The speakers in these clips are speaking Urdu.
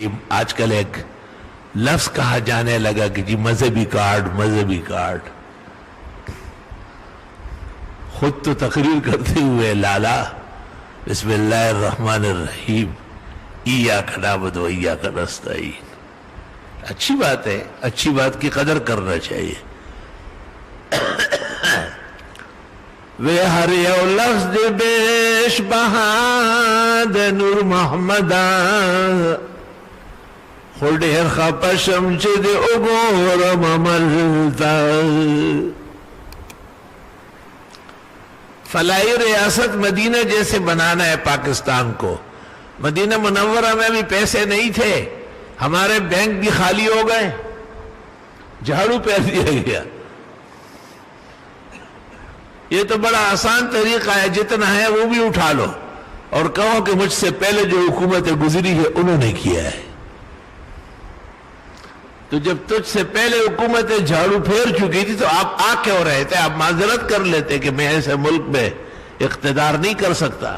آج کل ایک لفظ کہا جانے لگا کہ جی مذہبی کارڈ، مذہبی کارڈ. خود تو تقریر کرتے ہوئے لالا بسم اللہ الرحمن الرحیم ایاک نعبد و ایاک نستعین. اچھی بات ہے، اچھی بات کی قدر کرنا چاہیے. وے ہر یو لفظ دے بیش بہاد نور محمدان خودیر خپشم چه دی اگورم عملتا. فلاحی ریاست مدینہ جیسے بنانا ہے پاکستان کو. مدینہ منورہ میں بھی پیسے نہیں تھے، ہمارے بینک بھی خالی ہو گئے، جھاڑو پھیر دیا گیا. یہ تو بڑا آسان طریقہ ہے، جتنا ہے وہ بھی اٹھا لو اور کہو کہ مجھ سے پہلے جو حکومتیں گزری ہے انہوں نے کیا ہے. تو جب تجھ سے پہلے حکومتیں جھاڑو پھیر چکی تھی تو آپ آ کیوں رہے تھے؟ آپ معذرت کر لیتے کہ میں ایسے ملک میں اقتدار نہیں کر سکتا.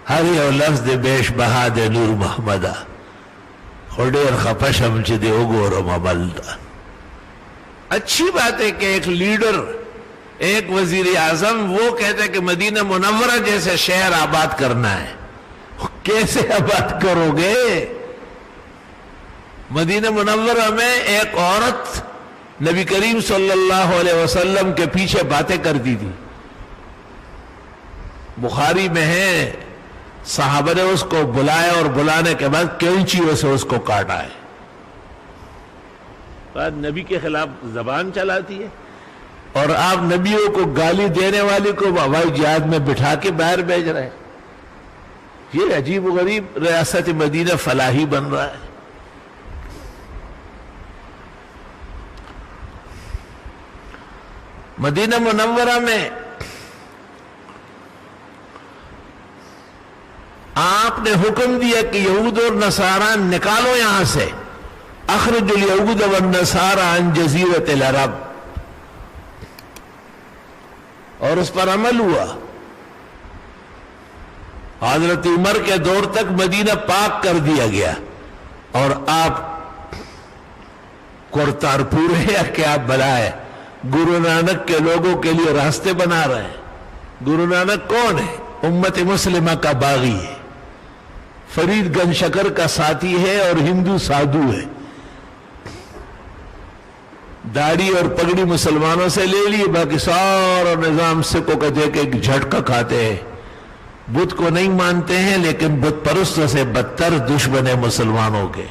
ہر یو لفظ دے بیش بہا دے نور محمدہ خودیر خپشم چه دے اگورم عملتا. اچھی بات ہے کہ ایک لیڈر، ایک وزیر اعظم وہ کہتا ہے کہ مدینہ منورہ جیسے شہر آباد کرنا ہے. کیسے آباد کرو گے؟ مدینہ منورہ میں ایک عورت نبی کریم صلی اللہ علیہ وسلم کے پیچھے باتیں کرتی تھی. بخاری میں ہے صحابہ نے اس کو بلایا اور بلانے کے بعد کینچیوں سے اس کو کاٹا ہے. بعد نبی کے خلاف زبان چلاتی ہے اور آپ نبیوں کو گالی دینے والے کو ہوائی جہاز میں بٹھا کے باہر بھیج رہے ہیں. یہ عجیب و غریب ریاست مدینہ فلاحی بن رہا ہے. مدینہ منورہ میں آپ نے حکم دیا کہ یہود اور نصارہ نکالو یہاں سے. اخرج الیہود والنصارى عن جزیرۃ العرب، اور اس پر عمل ہوا. حضرت عمر کے دور تک مدینہ پاک کر دیا گیا اور آپ کرتارپور ہے یا کیا بلائے گرو نانک کے لوگوں کے لیے راستے بنا رہے ہیں. گرو نانک کون ہے؟ امت مسلمہ کا باغی ہے، فرید گنج شکر کا ساتھی ہے اور ہندو سادھو ہے. داڑھی اور پگڑی مسلمانوں سے لے لی، باقی سارا نظام سکھوں کا دے کے ایک جھٹکا کھاتے ہیں. بدھ کو نہیں مانتے ہیں لیکن بت پرستوں سے بدتر دشمن ہے مسلمانوں کے.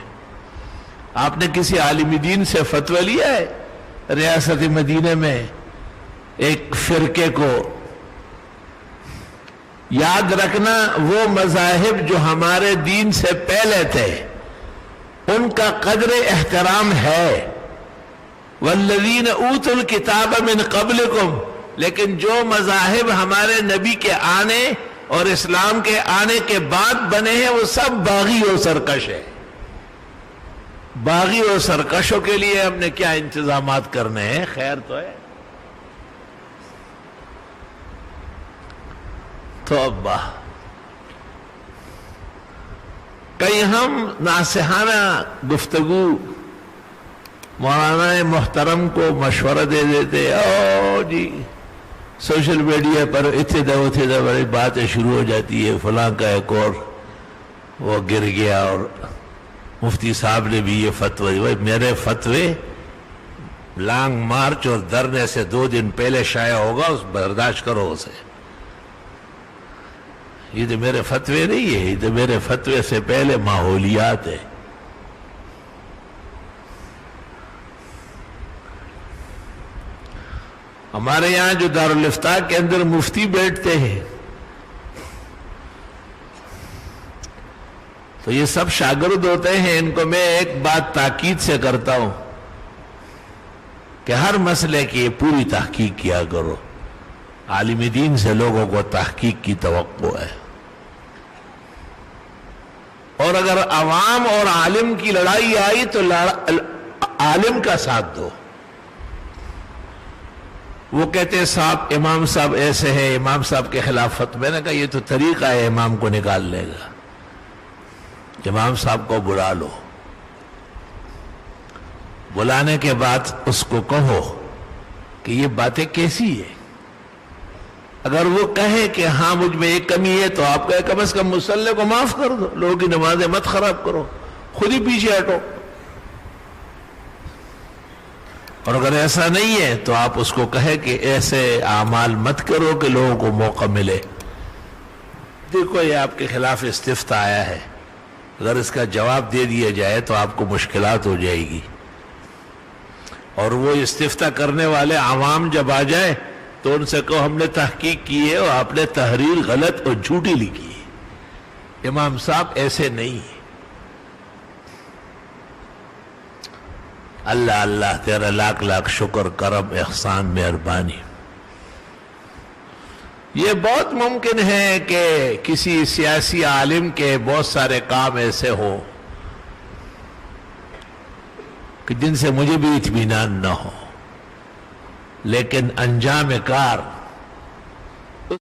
آپ نے کسی عالم دین سے فتویٰ لیا ہے ریاست مدینہ میں ایک فرقے کو؟ یاد رکھنا وہ مذاہب جو ہمارے دین سے پہلے تھے ان کا قدر احترام ہے. والذین اوتوا الکتاب من قبلکم، لیکن جو مذاہب ہمارے نبی کے آنے اور اسلام کے آنے کے بعد بنے ہیں وہ سب باغی اور سرکش ہے. باغی اور سرکشوں کے لیے ہم نے کیا انتظامات کرنے ہیں؟ خیر تو ہے. تو ابا کہیں ہم ناصحانہ گفتگو مولانا محترم کو مشورہ دے دیتے، او جی سوشل میڈیا پر اتنے بڑی باتیں شروع ہو جاتی ہے، فلاں کا ایک اور وہ گر گیا اور مفتی صاحب نے بھی یہ فتویٰ دی. میرے فتوے لانگ مارچ اور دھرنے سے 2 دن پہلے شائع ہوگا، اس برداشت کرو اسے. یہ تو میرے فتوے نہیں ہے، یہ تو میرے فتوے سے پہلے ماحولیات ہے. ہمارے یہاں جو دارالافتاء کے اندر مفتی بیٹھتے ہیں تو یہ سب شاگرد ہوتے ہیں. ان کو میں ایک بات تاکید سے کرتا ہوں کہ ہر مسئلے کی پوری تحقیق کیا کرو. عالم دین سے لوگوں کو تحقیق کی توقع ہے، اور اگر عوام اور عالم کی لڑائی آئی تو عالم کا ساتھ دو. وہ کہتے ہیں صاحب امام صاحب ایسے ہیں، امام صاحب کے خلاف فتویٰ. میں نے کہا یہ تو طریقہ ہے امام کو نکالنے کا، امام صاحب کو بلا لو، بلانے کے بعد اس کو کہو کہ یہ باتیں کیسی ہے. اگر وہ کہے کہ ہاں مجھ میں ایک کمی ہے تو آپ کہے کم از کم مصلی کو معاف کر دو، لوگوں کی نمازیں مت خراب کرو، خود ہی پیچھے ہٹو. اور اگر ایسا نہیں ہے تو آپ اس کو کہے کہ ایسے اعمال مت کرو کہ لوگوں کو موقع ملے. دیکھو یہ آپ کے خلاف استفتاء آیا ہے، اگر اس کا جواب دے دیا جائے تو آپ کو مشکلات ہو جائے گی. اور وہ استفتاء کرنے والے عوام جب آ جائے تو ان سے کہو ہم نے تحقیق کی ہے اور آپ نے تحریر غلط اور جھوٹی لکھی ہے، امام صاحب ایسے نہیں ہے. اللہ اللہ تیرا لاکھ لاکھ شکر، کرم، احسان، مہربانی. یہ بہت ممکن ہے کہ کسی سیاسی عالم کے بہت سارے کام ایسے ہوں کہ جن سے مجھے بھی اطمینان نہ ہو، لیکن انجام کار